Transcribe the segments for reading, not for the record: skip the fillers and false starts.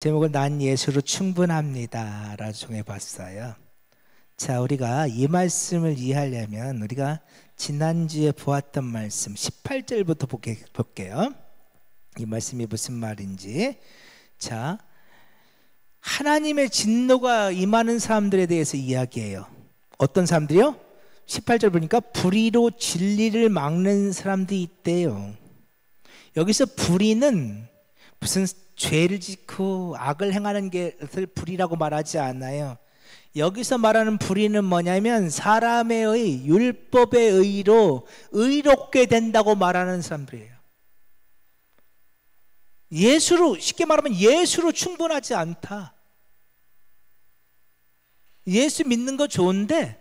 제목을 난 예수로 충분합니다 라고 정해봤어요. 자, 우리가 이 말씀을 이해하려면 우리가 지난주에 보았던 말씀 18절부터 볼게요. 이 말씀이 무슨 말인지. 자, 하나님의 진노가 임하는 사람들에 대해서 이야기해요. 어떤 사람들이요? 18절 보니까 불의로 진리를 막는 사람들이 있대요. 여기서 불의는 무슨 죄를 짓고 악을 행하는 것을 불의라고 말하지 않아요. 여기서 말하는 불의는 뭐냐면 사람의 의, 율법의 의로 의롭게 된다고 말하는 사람들이에요. 예수로, 쉽게 말하면 예수로 충분하지 않다. 예수 믿는 거 좋은데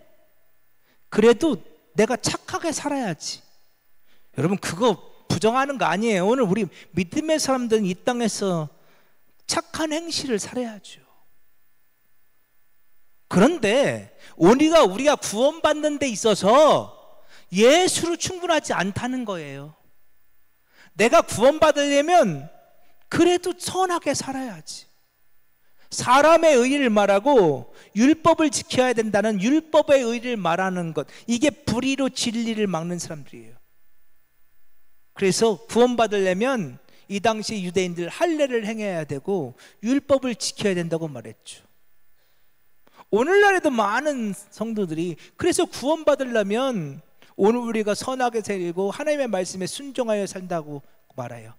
그래도 내가 착하게 살아야지. 여러분, 그거 부정하는 거 아니에요. 오늘 우리 믿음의 사람들은 이 땅에서 착한 행실을 살아야죠. 그런데 우리가 구원받는 데 있어서 예수로 충분하지 않다는 거예요. 내가 구원받으려면 그래도 선하게 살아야지. 사람의 의를 말하고 율법을 지켜야 된다는 율법의 의를 말하는 것, 이게 불의로 진리를 막는 사람들이에요. 그래서 구원받으려면 이 당시 유대인들 할례를 행해야 되고 율법을 지켜야 된다고 말했죠. 오늘날에도 많은 성도들이 그래서 구원받으려면 오늘 우리가 선하게 살고 하나님의 말씀에 순종하여 산다고 말해요.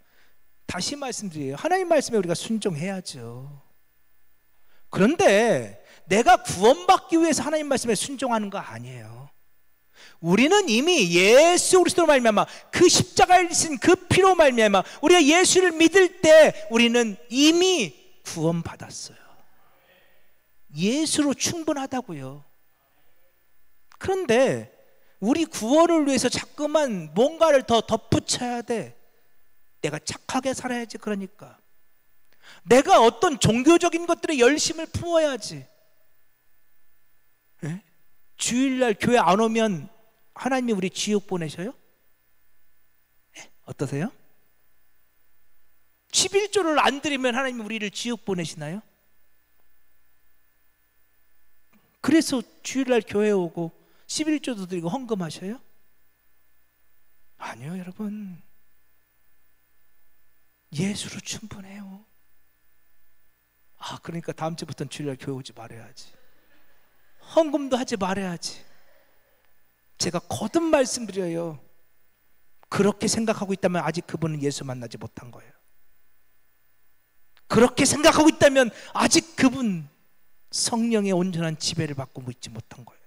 다시 말씀드려요. 하나님 말씀에 우리가 순종해야죠. 그런데 내가 구원받기 위해서 하나님 말씀에 순종하는 거 아니에요. 우리는 이미 예수 그리스도로 말미암아 그 십자가에 지신 그 피로 말미암아 우리가 예수를 믿을 때 우리는 이미 구원받았어요. 예수로 충분하다고요. 그런데 우리 구원을 위해서 자꾸만 뭔가를 더 덧붙여야 돼. 내가 착하게 살아야지. 그러니까 내가 어떤 종교적인 것들에 열심을 품어야지. 에? 주일날 교회 안 오면 하나님이 우리 지옥 보내셔요? 에? 어떠세요? 11조를 안 드리면 하나님이 우리를 지옥 보내시나요? 그래서 주일날 교회 오고 11조도 드리고 헌금하셔요? 아니요, 여러분. 예수로 충분해요. 그러니까 다음 주부터는 주일날 교회 오지 말아야지. 헌금도 하지 말아야지. 제가 거듭 말씀드려요. 그렇게 생각하고 있다면 아직 그분은 예수 만나지 못한 거예요. 그렇게 생각하고 있다면 아직 그분 성령의 온전한 지배를 받고 있지 못한 거예요.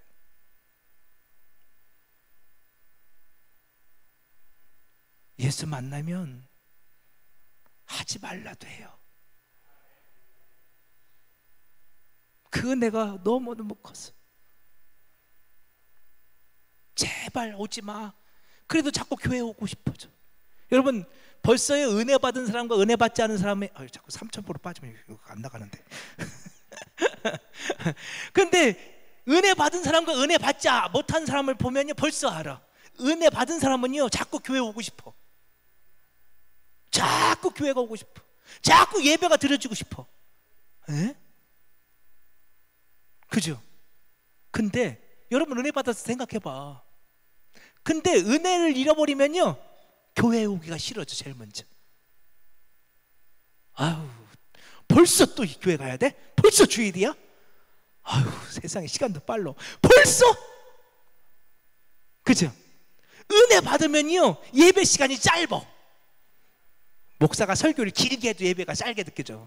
예수 만나면 하지 말라도 해요. 그 은혜가 너무너무 컸어. 제발 오지 마. 그래도 자꾸 교회 오고 싶어져. 여러분, 벌써요 은혜 받은 사람과 은혜 받지 않은 사람의 자꾸 3,000% 빠지면 이거 안 나가는데. 근데 은혜 받은 사람과 은혜 받지 못한 사람을 보면요 벌써 알아. 은혜 받은 사람은요 자꾸 교회 오고 싶어. 자꾸 교회가 오고 싶어. 자꾸 예배가 드려지고 싶어. 에? 그죠? 근데 여러분 은혜 받아서 생각해봐. 근데 은혜를 잃어버리면요 교회에 오기가 싫어져. 제일 먼저. 벌써 또 교회 가야 돼? 벌써 주일이야? 세상에 시간도 빨라. 벌써? 그죠? 은혜 받으면요 예배 시간이 짧아. 목사가 설교를 길게 해도 예배가 짧게 느껴져.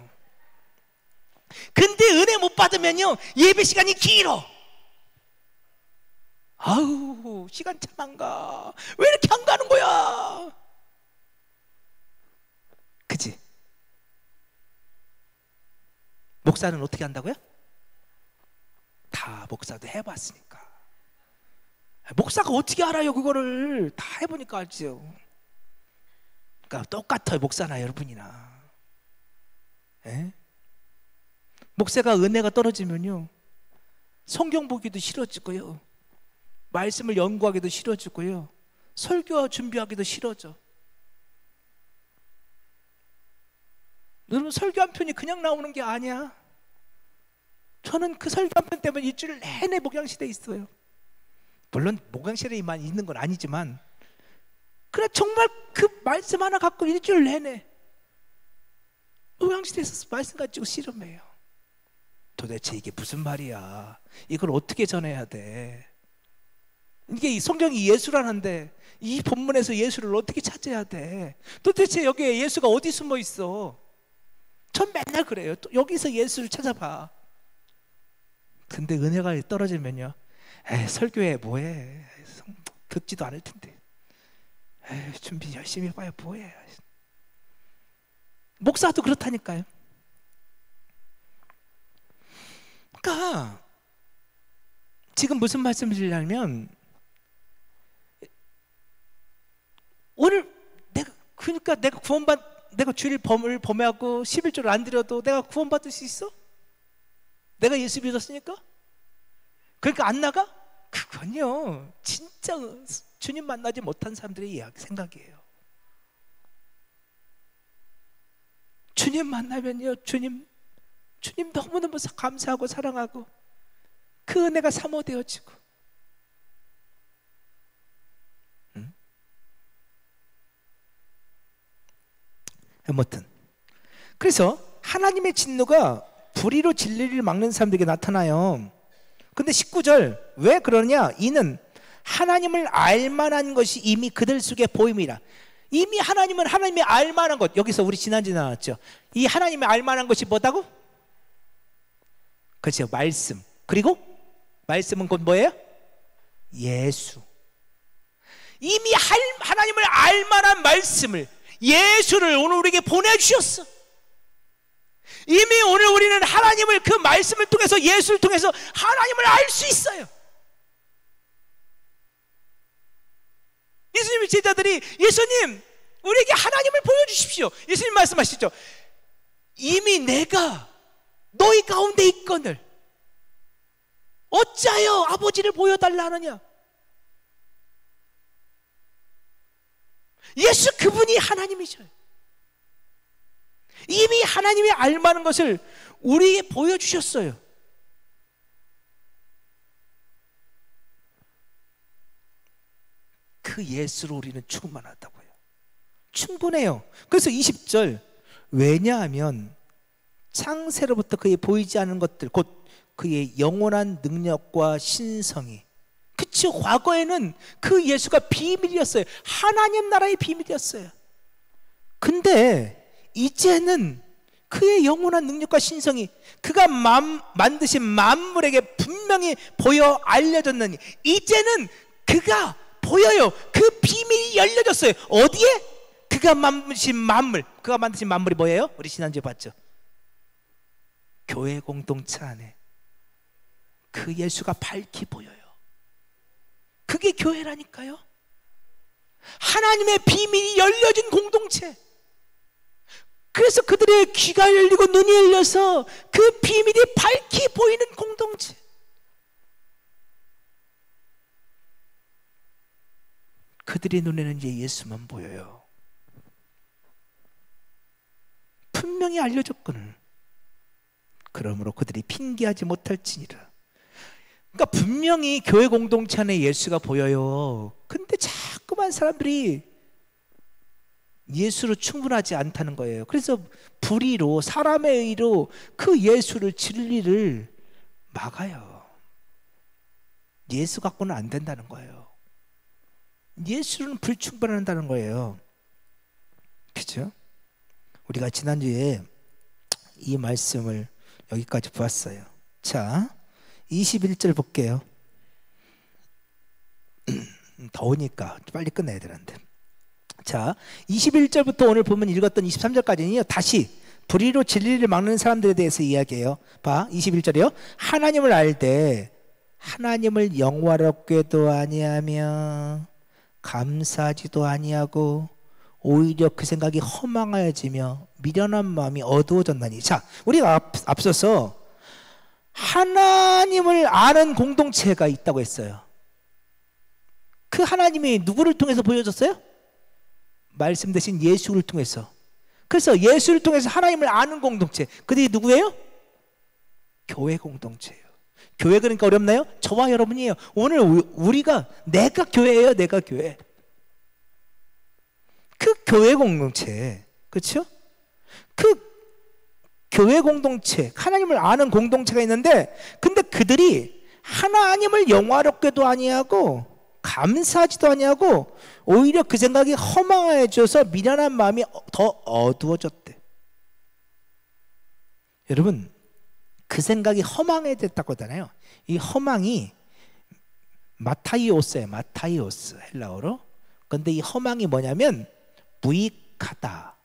근데 은혜 못 받으면요 예배 시간이 길어. 시간 참 안 가. 왜 이렇게 안 가는 거야? 그치? 목사는 어떻게 한다고요? 다 목사도 해봤으니까. 목사가 어떻게 알아요? 그거를 다 해보니까 알지요. 그러니까 똑같아요. 목사나 여러분이나. 에? 목사가 은혜가 떨어지면요 성경 보기도 싫어지고요, 말씀을 연구하기도 싫어지고요, 설교 준비하기도 싫어져. 여러분, 설교 한 편이 그냥 나오는 게 아니야. 저는 그 설교 한 편 때문에 일주일 내내 목양실에 있어요. 물론 목양실에만 있는 건 아니지만, 그래 정말 그 말씀 하나 갖고 일주일 내내 목양실에서 말씀 가지고 씨름해요. 도대체 이게 무슨 말이야? 이걸 어떻게 전해야 돼? 이게 이 성경이 예수라는데 이 본문에서 예수를 어떻게 찾아야 돼? 도대체 여기에 예수가 어디 숨어 있어? 전 맨날 그래요. 또 여기서 예수를 찾아봐. 근데 은혜가 떨어지면요, 에이, 설교해 뭐해? 듣지도 않을 텐데. 에이, 준비 열심히 해봐야 뭐해? 목사도 그렇다니까요. 그러니까 지금 무슨 말씀을 드리냐면, 오늘 내가 내가 주일 범을 범하고 11조를 안 드려도 내가 구원받을 수 있어? 내가 예수 믿었으니까? 그러니까 안 나가? 그건요, 진짜 주님 만나지 못한 사람들의 생각이에요. 주님 만나면요, 주님 너무너무 감사하고 사랑하고 그 은혜가 사모되어지고. 아무튼 그래서 하나님의 진노가 불의로 진리를 막는 사람들에게 나타나요. 근데 19절, 왜 그러냐? 이는 하나님을 알만한 것이 이미 그들 속에 보임이라. 이미 하나님은 하나님의 알만한 것, 여기서 우리 지난주에 나왔죠. 이 하나님의 알만한 것이 뭐다고? 그렇죠, 말씀. 그리고 말씀은 곧 뭐예요? 예수. 이미 하나님을 알만한 말씀을, 예수를 오늘 우리에게 보내주셨어. 이미 오늘 우리는 하나님을, 그 말씀을 통해서, 예수를 통해서 하나님을 알 수 있어요. 예수님의 제자들이, 예수님 우리에게 하나님을 보여주십시오. 예수님 말씀하시죠. 이미 내가 너희 가운데 있거늘 어찌하여 아버지를 보여달라 하느냐? 예수 그분이 하나님이셔요. 이미 하나님이 알만한 것을 우리에게 보여주셨어요. 그 예수로 우리는 충만하다고요. 충분해요. 그래서 20절, 왜냐하면 창세로부터 그의 보이지 않은 것들, 곧 그의 영원한 능력과 신성이, 그치, 과거에는 그 예수가 비밀이었어요. 하나님 나라의 비밀이었어요. 근데 이제는 그의 영원한 능력과 신성이, 그가 만드신 만물에게 분명히 보여 알려졌느니, 이제는 그가 보여요. 그 비밀이 열려졌어요. 어디에? 그가 만드신 만물. 그가 만드신 만물이 뭐예요? 우리 지난주에 봤죠. 교회 공동체 안에 그 예수가 밝히 보여요. 그게 교회라니까요. 하나님의 비밀이 열려진 공동체. 그래서 그들의 귀가 열리고 눈이 열려서 그 비밀이 밝히 보이는 공동체. 그들의 눈에는 이제 예수만 보여요. 분명히 알려줬거늘. 그러므로 그들이 핑계하지 못할지니라. 그러니까 분명히 교회 공동체 안에 예수가 보여요. 근데 자꾸만 사람들이 예수로 충분하지 않다는 거예요. 그래서 불의로, 사람의 의로 그 예수를, 진리를 막아요. 예수 갖고는 안 된다는 거예요. 예수는 불충분한다는 거예요. 그렇죠? 우리가 지난주에 이 말씀을 여기까지 보았어요. 자, 21절 볼게요. 더우니까 빨리 끝내야 되는데. 자, 21절부터 오늘 보면 읽었던 23절까지는요, 다시 불의로 진리를 막는 사람들에 대해서 이야기해요. 봐, 21절이요. 하나님을 알되 하나님을 영화롭게도 아니하며 감사하지도 아니하고 오히려 그 생각이 허망하여지며 미련한 마음이 어두워졌나니. 자, 우리가 앞서서 하나님을 아는 공동체가 있다고 했어요. 그 하나님이 누구를 통해서 보여줬어요? 말씀 대신 예수를 통해서. 그래서 예수를 통해서 하나님을 아는 공동체, 그들이 누구예요? 교회 공동체예요. 교회 그러니까 어렵나요? 저와 여러분이에요. 오늘 우리가, 내가 교회예요. 내가 교회. 그 교회 공동체, 그렇죠? 그 교회 공동체, 하나님을 아는 공동체가 있는데, 근데 그들이 하나님을 영화롭게도 아니하고 감사하지도 아니하고 오히려 그 생각이 허망해져서 미련한 마음이 더 어두워졌대. 여러분, 그 생각이 허망해졌다고 하잖아요. 이 허망이 마타이오스예요. 마타이오스, 헬라어로. 근데 이 허망이 뭐냐면 무익하다,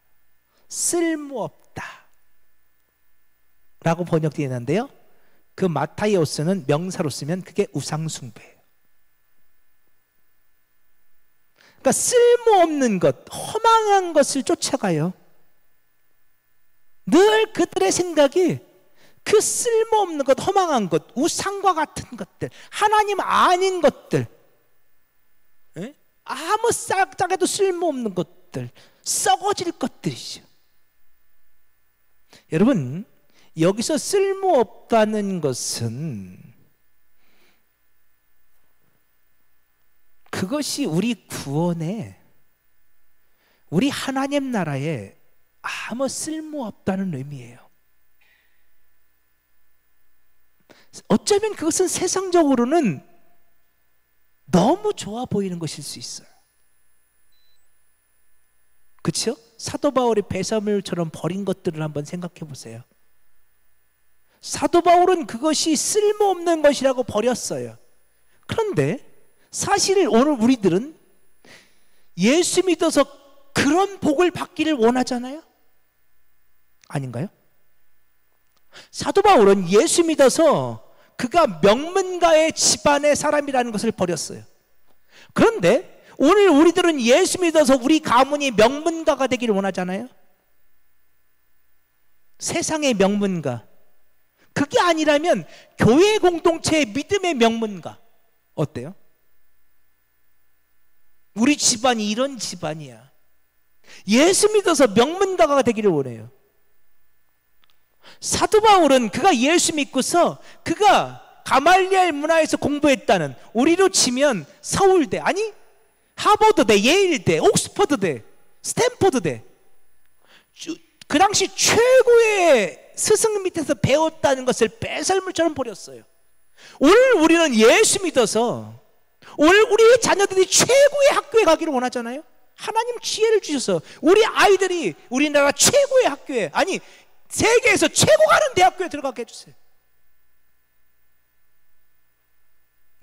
쓸모없다 라고 번역되어 있는데요, 그 마타이오스는 명사로 쓰면 그게 우상숭배예요. 그러니까 쓸모없는 것, 허망한 것을 쫓아가요. 늘 그들의 생각이 그 쓸모없는 것, 허망한 것, 우상과 같은 것들, 하나님 아닌 것들, 아무 싹짝에도 쓸모없는 것들, 썩어질 것들이죠. 여러분, 여기서 쓸모없다는 것은 그것이 우리 구원에, 우리 하나님 나라에 아무 쓸모없다는 의미예요. 어쩌면 그것은 세상적으로는 너무 좋아 보이는 것일 수 있어요. 그렇죠? 사도 바울이 배설물처럼 버린 것들을 한번 생각해 보세요. 사도 바울은 그것이 쓸모없는 것이라고 버렸어요. 그런데 사실 오늘 우리들은 예수 믿어서 그런 복을 받기를 원하잖아요? 아닌가요? 사도 바울은 예수 믿어서 그가 명문가의 집안의 사람이라는 것을 버렸어요. 그런데 오늘 우리들은 예수 믿어서 우리 가문이 명문가가 되기를 원하잖아요? 세상의 명문가, 그게 아니라면 교회 공동체의 믿음의 명문가, 어때요? 우리 집안이 이런 집안이야. 예수 믿어서 명문가가 되기를 원해요. 사도 바울은 그가 예수 믿고서 그가 가말리엘 문화에서 공부했다는, 우리로 치면 서울대, 아니 하버드대, 예일대, 옥스퍼드대, 스탠포드대, 그 당시 최고의 스승 밑에서 배웠다는 것을 배설물처럼 버렸어요. 오늘 우리는 예수 믿어서 오늘 우리의 자녀들이 최고의 학교에 가기를 원하잖아요. 하나님 지혜를 주셔서 우리 아이들이 우리나라 최고의 학교에, 아니 세계에서 최고 가는 대학교에 들어가게 해주세요.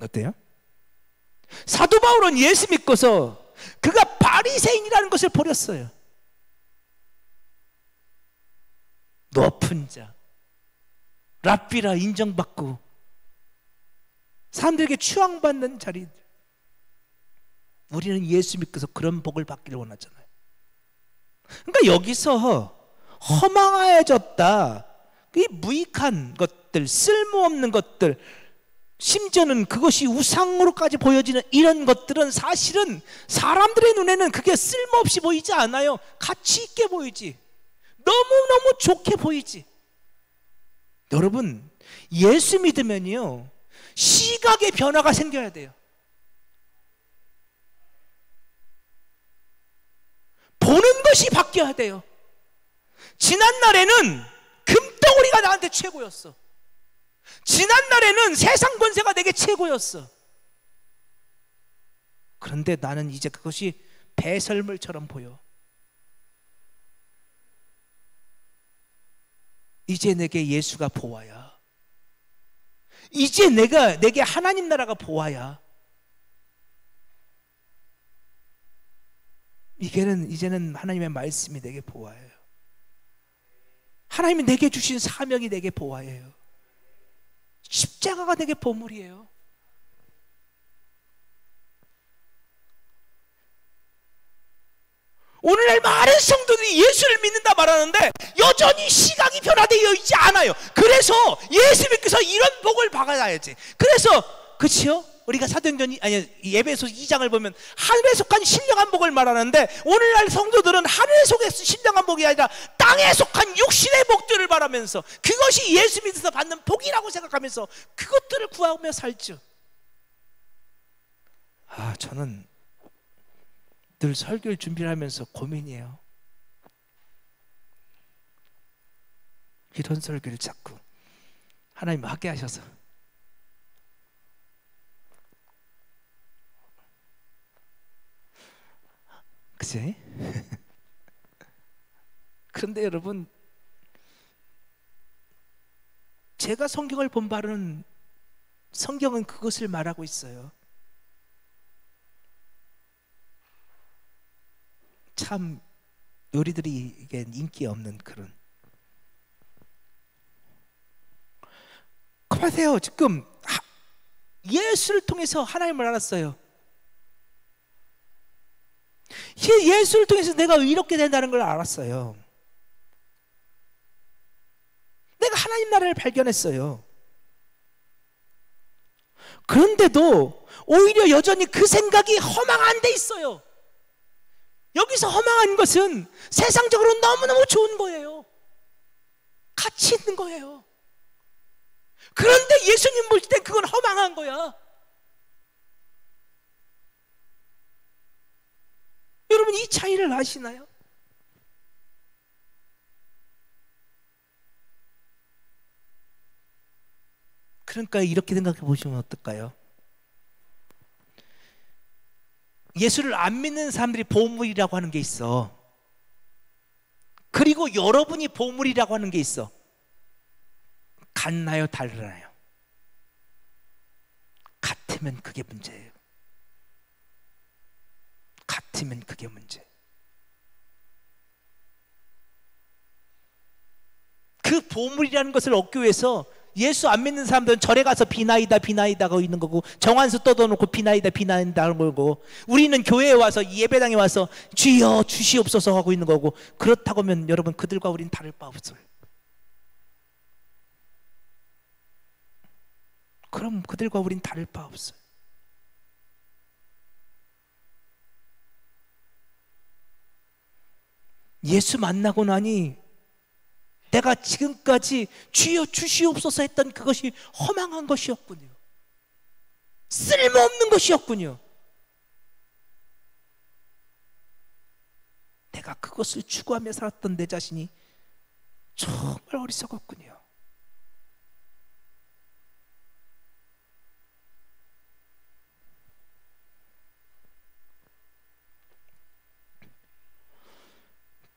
어때요? 사도 바울은 예수 믿고서 그가 바리새인이라는 것을 버렸어요. 높은 자, 랍비라 인정받고 사람들에게 추앙받는 자리들, 우리는 예수 믿고서 그런 복을 받기를 원하잖아요. 그러니까 여기서 허망해졌다, 이 무익한 것들, 쓸모없는 것들, 심지어는 그것이 우상으로까지 보여지는 이런 것들은 사실은 사람들의 눈에는 그게 쓸모없이 보이지 않아요. 가치 있게 보이지, 너무너무 좋게 보이지. 여러분, 예수 믿으면요 시각의 변화가 생겨야 돼요. 보는 것이 바뀌어야 돼요. 지난날에는 금덩어리가 나한테 최고였어. 지난날에는 세상 권세가 내게 최고였어. 그런데 나는 이제 그것이 배설물처럼 보여. 이제 내게 예수가 보아야, 이제 내게 하나님 나라가 보아야, 이제는 하나님의 말씀이 내게 보아예요. 하나님이 내게 주신 사명이 내게 보아예요. 십자가가 내게 보물이에요. 오늘날 많은 성도들이 예수를 믿는다 말하는데 여전히 시각이 변화되어 있지 않아요. 그래서 예수 믿고서 이런 복을 받아야지. 그래서 그치요? 우리가 사도행전 아니 에베소 2장을 보면 하늘에 속한 신령한 복을 말하는데, 오늘날 성도들은 하늘에 속한 신령한 복이 아니라 땅에 속한 육신의 복들을 말하면서 그것이 예수 믿어서 받는 복이라고 생각하면서 그것들을 구하며 살죠. 저는 늘 설교를 준비를 하면서 고민이에요. 이런 설교를 자꾸 하나님 하게 하셔서. 그치? 그런데 여러분, 제가 성경을 본 바로는 성경은 그것을 말하고 있어요. 참 요리들이 이게 인기 없는 그런. 그만하세요. 지금 예수를 통해서 하나님을 알았어요. 예수를 통해서 내가 이렇게 된다는 걸 알았어요. 내가 하나님 나라를 발견했어요. 그런데도 오히려 여전히 그 생각이 허망한 데 있어요. 여기서 허망한 것은 세상적으로 너무너무 좋은 거예요. 가치 있는 거예요. 그런데 예수님 볼 때 그건 허망한 거야. 여러분, 이 차이를 아시나요? 그러니까 이렇게 생각해 보시면 어떨까요? 예수를 안 믿는 사람들이 보물이라고 하는 게 있어. 그리고 여러분이 보물이라고 하는 게 있어. 같나요? 다르나요? 같으면 그게 문제예요. 같으면 그게 문제. 그 보물이라는 것을 얻기 위해서 예수 안 믿는 사람들은 절에 가서 비나이다 비나이다 하고 있는 거고, 정한수 떠들어놓고 비나이다 비나이다 하는 거고, 우리는 교회에 와서 예배당에 와서 주여 주시옵소서 하고 있는 거고. 그렇다고 하면 여러분, 그들과 우리는 다를 바 없어요. 그럼 그들과 우리는 다를 바 없어요. 예수 만나고 나니 내가 지금까지 주여 주시옵소서 했던 그것이 허망한 것이었군요. 쓸모없는 것이었군요. 내가 그것을 추구하며 살았던 내 자신이 정말 어리석었군요.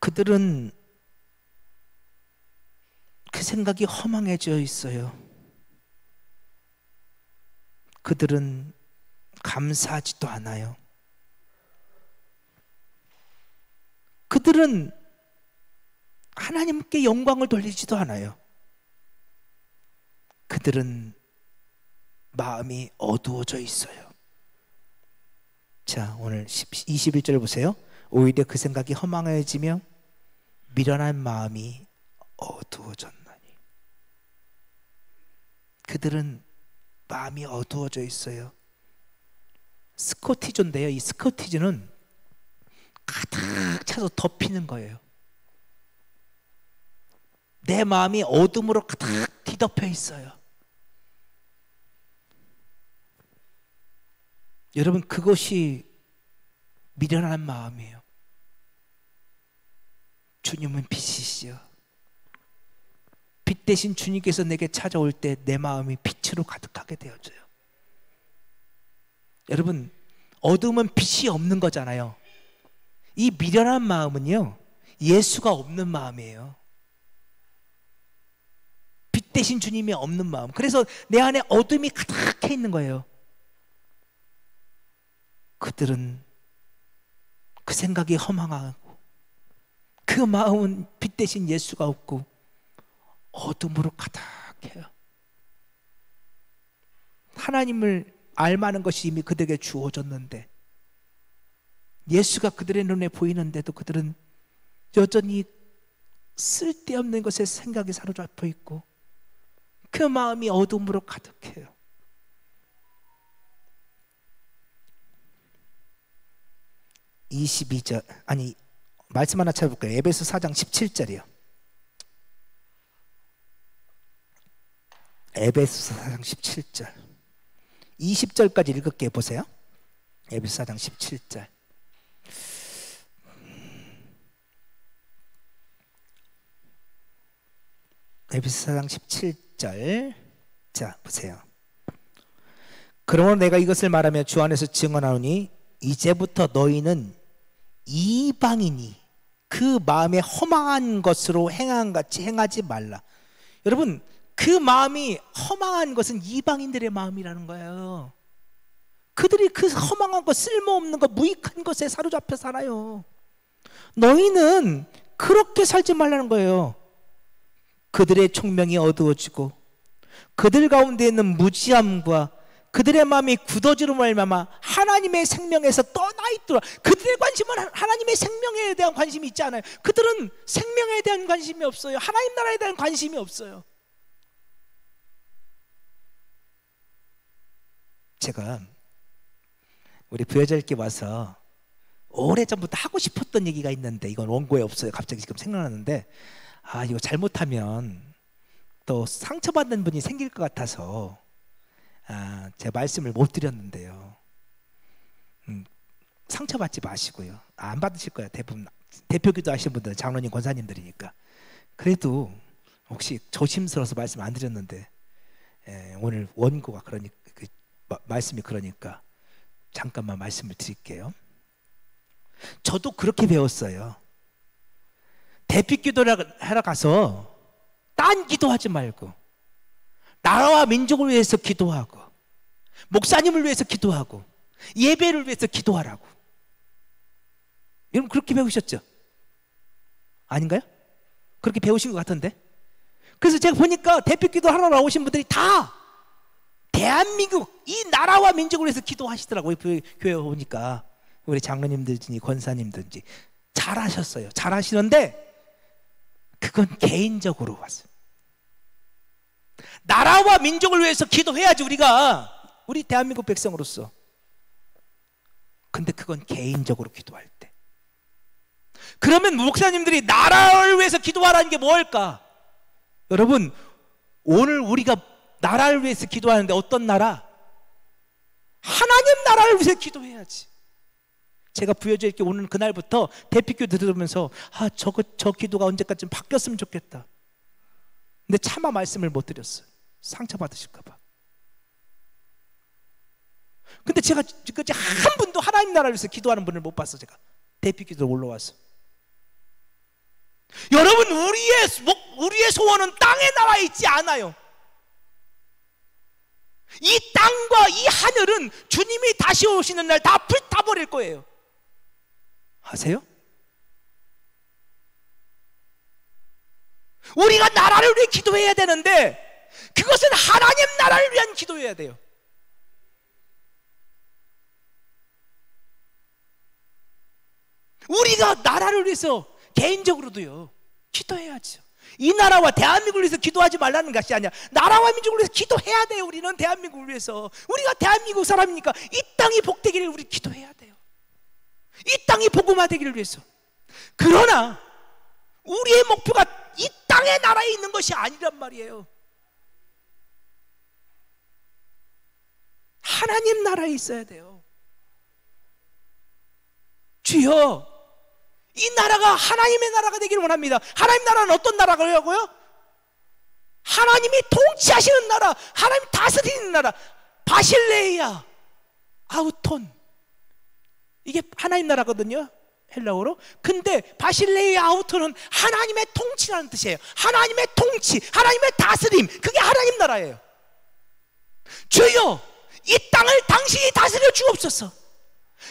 그들은 그 생각이 허망해져 있어요. 그들은 감사하지도 않아요. 그들은 하나님께 영광을 돌리지도 않아요. 그들은 마음이 어두워져 있어요. 자, 오늘 21절 보세요. 오히려 그 생각이 허망해지며 미련한 마음이 어두워졌나니. 그들은 마음이 어두워져 있어요. 스코티즈인데요, 이 스코티즈는 가득 차서 덮이는 거예요. 내 마음이 어둠으로 가득 뒤덮여 있어요. 여러분, 그것이 미련한 마음이에요. 주님은 빛이시여. 빛 대신 주님께서 내게 찾아올 때 내 마음이 빛으로 가득하게 되어져요. 여러분, 어둠은 빛이 없는 거잖아요. 이 미련한 마음은요, 예수가 없는 마음이에요. 빛 대신 주님이 없는 마음. 그래서 내 안에 어둠이 가득해 있는 거예요. 그들은 그 생각이 허망하고 그 마음은 빛 대신 예수가 없고 어둠으로 가득해요. 하나님을 알만한 것이 이미 그들에게 주어졌는데, 예수가 그들의 눈에 보이는데도 그들은 여전히 쓸데없는 것에 생각이 사로잡혀 있고 그 마음이 어둠으로 가득해요. 22절, 아니 말씀 하나 찾아볼까요? 에베소 4장 17절이요. 에베소 4장 17절 20절까지 읽을게요. 보세요. 에베소 4장 17절. 에베소 4장 17절. 자, 보세요. 그러므로 내가 이것을 말하며 주 안에서 증언하노니 이제부터 너희는 이방인이 그 마음에 허망한 것으로 행한 같이 행하지 말라. 여러분, 그 마음이 허망한 것은 이방인들의 마음이라는 거예요. 그들이 그 허망한 것, 쓸모없는 것, 무익한 것에 사로잡혀 살아요. 너희는 그렇게 살지 말라는 거예요. 그들의 총명이 어두워지고 그들 가운데 있는 무지함과 그들의 마음이 굳어지로 말미암아 하나님의 생명에서 떠나 있더라. 그들의 관심은 하나님의 생명에 대한 관심이 있지 않아요. 그들은 생명에 대한 관심이 없어요. 하나님 나라에 대한 관심이 없어요. 제가 우리 부여절기 와서 오래전부터 하고 싶었던 얘기가 있는데 이건 원고에 없어요. 갑자기 지금 생각나는데 이거 잘못하면 또 상처받는 분이 생길 것 같아서 제 말씀을 못 드렸는데요. 상처받지 마시고요. 안 받으실 거예요. 대부분 대표기도 하시는 분들은 장로님, 권사님들이니까. 그래도 혹시 조심스러워서 말씀 안 드렸는데 오늘 원고가 그러니까 말씀이 그러니까 잠깐만 말씀을 드릴게요. 저도 그렇게 배웠어요. 대피기도를 하러 가서 딴 기도하지 말고 나라와 민족을 위해서 기도하고 목사님을 위해서 기도하고 예배를 위해서 기도하라고. 여러분 그렇게 배우셨죠? 아닌가요? 그렇게 배우신 것 같은데. 그래서 제가 보니까 대피기도 하러 나오신 분들이 다 대한민국 이 나라와 민족을 위해서 기도하시더라고요. 교회 오니까 우리 장로님들인지 권사님들인지 잘하셨어요. 잘하시는데 그건 개인적으로 왔어요. 나라와 민족을 위해서 기도해야지 우리 대한민국 백성으로서. 근데 그건 개인적으로 기도할 때. 그러면 목사님들이 나라를 위해서 기도하라는 게 뭘까? 여러분 오늘 우리가 나라를 위해서 기도하는데 어떤 나라? 하나님 나라를 위해서 기도해야지. 제가 부여절기 오는 그날부터 대피기도 들으면서 저 기도가 언제까지 바뀌었으면 좋겠다. 근데 차마 말씀을 못 드렸어요. 상처받으실까 봐. 근데 제가 지금까지 한 분도 하나님 나라를 위해서 기도하는 분을 못 봤어. 제가 대피기도로 올라와서. 여러분 우리의 소원은 땅에 나와 있지 않아요. 이 땅과 이 하늘은 주님이 다시 오시는 날 다 불타버릴 거예요. 아세요? 우리가 나라를 위해 기도해야 되는데 그것은 하나님 나라를 위한 기도해야 돼요. 우리가 나라를 위해서 개인적으로도요 기도해야죠. 이 나라와 대한민국을 위해서 기도하지 말라는 것이 아니야. 나라와 민족을 위해서 기도해야 돼요. 우리는 대한민국을 위해서. 우리가 대한민국 사람이니까 이 땅이 복되기를 우리 기도해야 돼요. 이 땅이 복음화되기를 위해서. 그러나 우리의 목표가 이 땅의 나라에 있는 것이 아니란 말이에요. 하나님 나라에 있어야 돼요. 주여, 이 나라가 하나님의 나라가 되기를 원합니다. 하나님 나라는 어떤 나라라고요? 하나님이 통치하시는 나라, 하나님 다스리는 나라. 바실레이아, 아우톤, 이게 하나님 나라거든요, 헬라어로. 근데 바실레이아 아우톤은 하나님의 통치라는 뜻이에요. 하나님의 통치, 하나님의 다스림, 그게 하나님 나라예요. 주여, 이 땅을 당신이 다스려 주옵소서.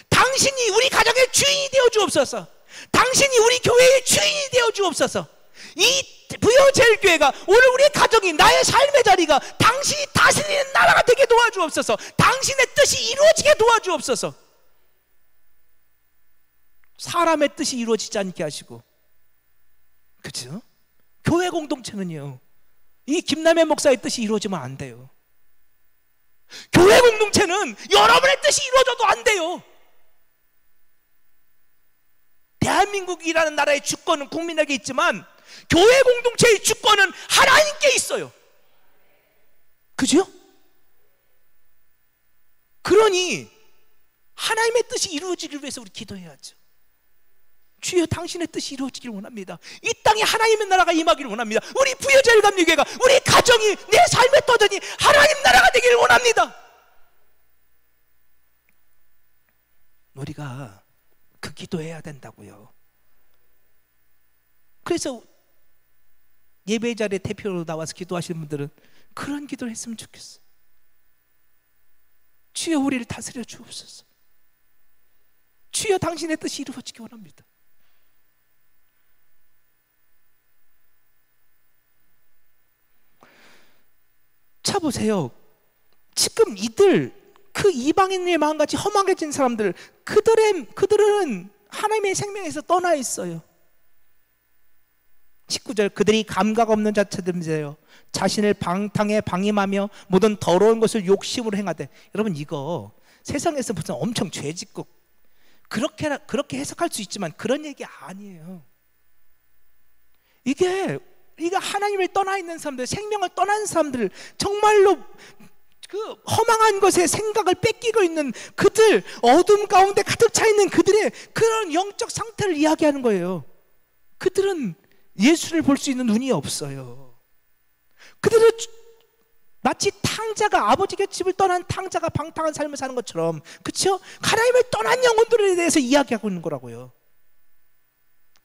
당신이 우리 가정의 주인이 되어 주옵소서. 당신이 우리 교회의 주인이 되어 주옵소서. 이 부여제일교회가 오늘 우리의 가정이, 나의 삶의 자리가 당신이 다스리는 나라가 되게 도와주옵소서. 당신의 뜻이 이루어지게 도와주옵소서. 사람의 뜻이 이루어지지 않게 하시고. 그렇죠? 교회 공동체는요, 이 김남현 목사의 뜻이 이루어지면 안 돼요. 교회 공동체는 여러분의 뜻이 이루어져도 안 돼요. 대한민국이라는 나라의 주권은 국민에게 있지만 교회 공동체의 주권은 하나님께 있어요. 그죠? 그러니 하나님의 뜻이 이루어지길 위해서 우리 기도해야죠. 주여 당신의 뜻이 이루어지길 원합니다. 이 땅에 하나님의 나라가 임하기를 원합니다. 우리 부여자유감리교회가, 우리 가정이, 내 삶의 터전이 하나님 나라가 되기를 원합니다. 우리가 그 기도해야 된다고요. 그래서 예배 자리에 대표로 나와서 기도하시는 분들은 그런 기도를 했으면 좋겠어요. 주여 우리를 다스려 주옵소서. 주여 당신의 뜻이 이루어지기 원합니다. 자 보세요. 지금 이들 그 이방인의 마음같이 험악해진 사람들, 그들은 하나님의 생명에서 떠나 있어요. 19절, 그들이 감각 없는 자체들이세요. 자신을 방탕에 방임하며 모든 더러운 것을 욕심으로 행하되. 여러분 이거 세상에서 무슨 엄청 죄짓고 그렇게 해석할 수 있지만 그런 얘기 아니에요. 이게 하나님을 떠나 있는 사람들, 생명을 떠난 사람들, 정말로 그 허망한 것에 생각을 뺏기고 있는 그들, 어둠 가운데 가득 차 있는 그들의 그런 영적 상태를 이야기하는 거예요. 그들은 예수를 볼 수 있는 눈이 없어요. 그들은 마치 탕자가, 아버지의 집을 떠난 탕자가 방탕한 삶을 사는 것처럼, 그렇죠? 하나님을 떠난 영혼들에 대해서 이야기하고 있는 거라고요.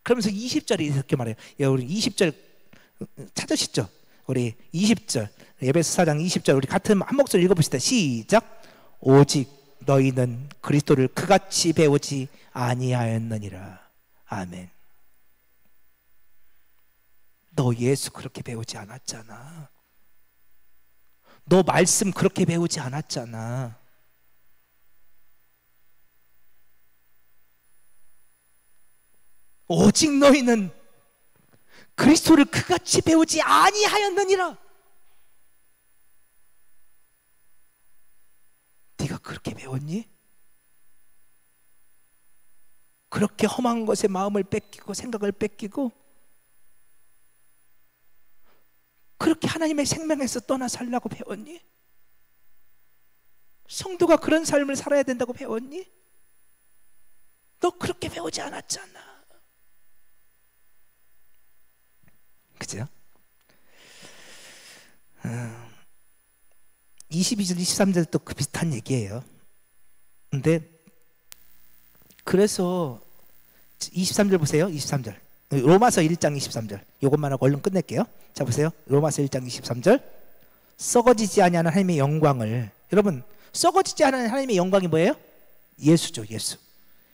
그러면서 20절에 이렇게 말해요. 우리 20절 찾으시죠? 우리 20절, 에베소 4장 20절, 우리 같은 한 목소리 읽어봅시다. 시작. 오직 너희는 그리스도를 그같이 배우지 아니하였느니라. 아멘. 너 예수 그렇게 배우지 않았잖아. 너 말씀 그렇게 배우지 않았잖아. 오직 너희는 그리스도를 그같이 배우지 아니하였느니라. 네가 그렇게 배웠니? 그렇게 험한 것에 마음을 뺏기고 생각을 뺏기고 그렇게 하나님의 생명에서 떠나 살라고 배웠니? 성도가 그런 삶을 살아야 된다고 배웠니? 너 그렇게 배우지 않았잖아. 그죠? 22절, 23절도 그 비슷한 얘기예요. 근데 그래서 23절 보세요. 23절. 로마서 1장 23절. 이것만 하고 얼른 끝낼게요. 자 보세요. 로마서 1장 23절. 썩어지지 아니하는 하나님의 영광을, 여러분 썩어지지 않은 하나님의 영광이 뭐예요? 예수죠. 예수.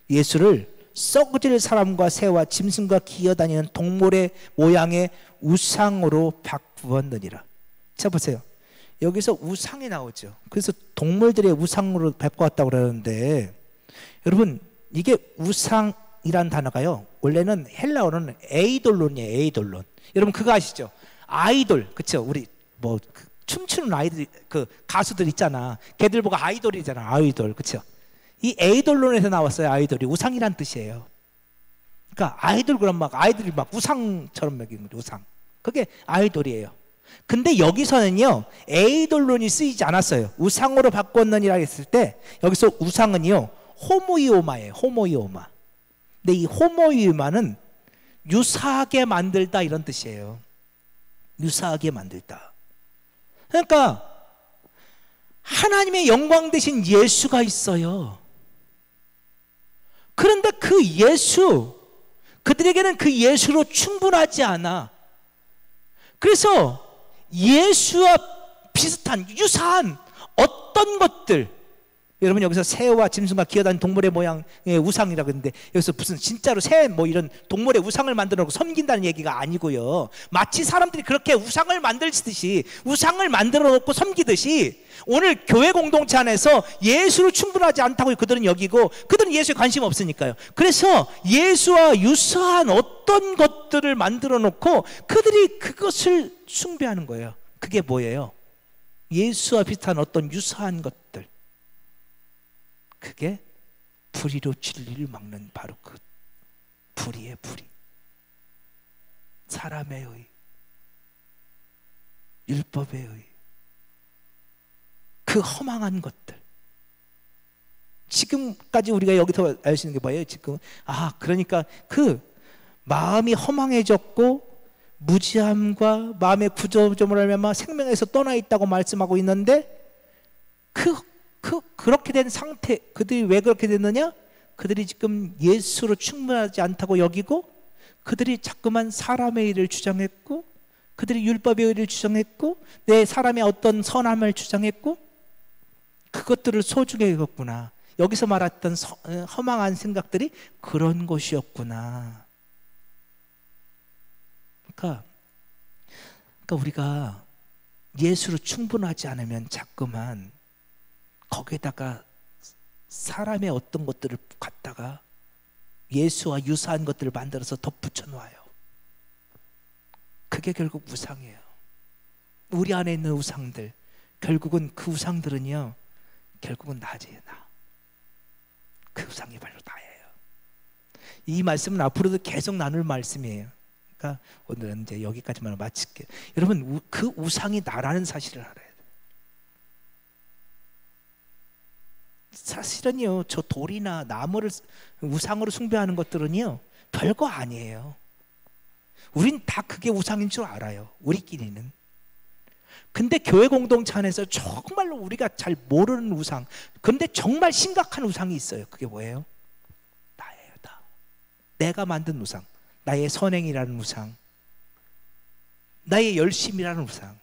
예수를 썩어질 사람과 새와 짐승과 기어다니는 동물의 모양의 우상으로 바꾸었느니라. 자 보세요. 여기서 우상이 나오죠. 그래서 동물들의 우상으로 바꾸었다고 그러는데, 여러분 이게 우상이란 단어가요, 원래는 헬라어는 에이돌론이에요. 에이돌론. 여러분 그거 아시죠? 아이돌, 그렇죠? 우리 뭐 춤추는 아이들, 그 가수들 있잖아. 걔들 보고 아이돌이잖아. 아이돌, 그렇죠? 이 에이돌론에서 나왔어요. 아이돌이 우상이란 뜻이에요. 그러니까 아이돌, 그럼 막 아이들이 막 우상처럼 먹이는 거죠. 우상. 그게 아이돌이에요. 근데 여기서는요 에이돌론이 쓰이지 않았어요. 우상으로 바꿨느니라 했을 때 여기서 우상은요 호모이오마예요. 호모이오마. 근데 이 호모이오마는 유사하게 만들다 이런 뜻이에요. 유사하게 만들다. 그러니까 하나님의 영광 대신 예수가 있어요. 그런데 그 예수, 그들에게는 그 예수로 충분하지 않아. 그래서 예수와 비슷한, 유사한 어떤 것들, 여러분 여기서 새와 짐승과 기어다니는 동물의 모양의 우상이라고 했는데, 여기서 무슨 진짜로 새 뭐 이런 동물의 우상을 만들어 놓고 섬긴다는 얘기가 아니고요, 마치 사람들이 그렇게 우상을 만들듯이, 우상을 만들어 놓고 섬기듯이 오늘 교회 공동체 안에서 예수로 충분하지 않다고 그들은 여기고, 그들은 예수에 관심 없으니까요. 그래서 예수와 유사한 어떤 것들을 만들어 놓고 그들이 그것을 숭배하는 거예요. 그게 뭐예요? 예수와 비슷한 어떤 유사한 것들. 그게 불의로 진리를 막는 바로 그 불이에요, 불이. 사람의 의, 율법의 의, 그 허망한 것들. 지금까지 우리가 여기서 알 수 있는 게 뭐예요? 지금 그러니까 그 마음이 허망해졌고 무지함과 마음의 구조점을 알면 생명에서 떠나 있다고 말씀하고 있는데 그렇게 된 상태, 그들이 왜 그렇게 됐느냐? 그들이 지금 예수로 충분하지 않다고 여기고 그들이 자꾸만 사람의 일을 주장했고 그들이 율법의 의를 주장했고 내 사람의 어떤 선함을 주장했고 그것들을 소중히 여겼구나. 여기서 말했던 허망한 생각들이 그런 것이었구나. 그러니까 우리가 예수로 충분하지 않으면 자꾸만 거기에다가 사람의 어떤 것들을 갖다가 예수와 유사한 것들을 만들어서 덧붙여 놔요. 그게 결국 우상이에요. 우리 안에 있는 우상들, 결국은 그 우상들은요, 결국은 나제요, 나. 그 우상이 바로 나예요. 이 말씀은 앞으로도 계속 나눌 말씀이에요. 그러니까 오늘은 이제 여기까지만 마칠게요. 여러분, 그 우상이 나라는 사실을 알아야 돼요. 사실은요, 저 돌이나 나무를 우상으로 숭배하는 것들은요, 별거 아니에요. 우린 다 그게 우상인 줄 알아요, 우리끼리는. 근데 교회 공동체 안에서 정말로 우리가 잘 모르는 우상, 근데 정말 심각한 우상이 있어요. 그게 뭐예요? 나예요, 나. 내가 만든 우상, 나의 선행이라는 우상, 나의 열심이라는 우상,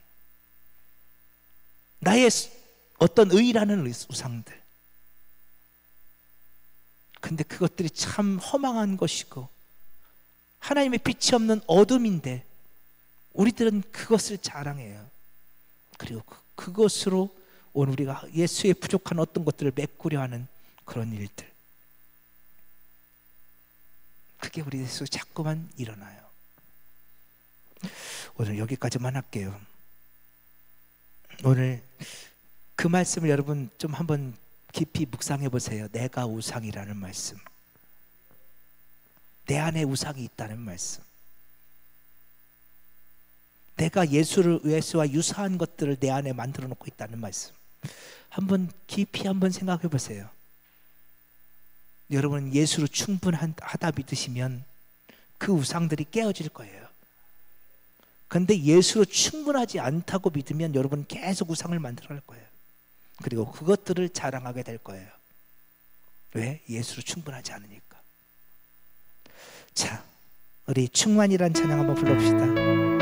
나의 어떤 의라는 우상들. 근데 그것들이 참 허망한 것이고 하나님의 빛이 없는 어둠인데 우리들은 그것을 자랑해요. 그리고 그것으로 오늘 우리가 예수의 부족한 어떤 것들을 메꾸려 하는 그런 일들, 그게 우리 속에 자꾸만 일어나요. 오늘 여기까지만 할게요. 오늘 그 말씀을 여러분 좀 한번 깊이 묵상해 보세요. 내가 우상이라는 말씀, 내 안에 우상이 있다는 말씀, 내가 예수와 유사한 것들을 내 안에 만들어 놓고 있다는 말씀, 한번 깊이 한번 생각해 보세요. 여러분 예수로 충분하다 믿으시면 그 우상들이 깨어질 거예요. 그런데 예수로 충분하지 않다고 믿으면 여러분 계속 우상을 만들어 갈 거예요. 그리고 그것들을 자랑하게 될 거예요. 왜? 예수로 충분하지 않으니까. 자, 우리 충만이란 찬양 한번 불러봅시다.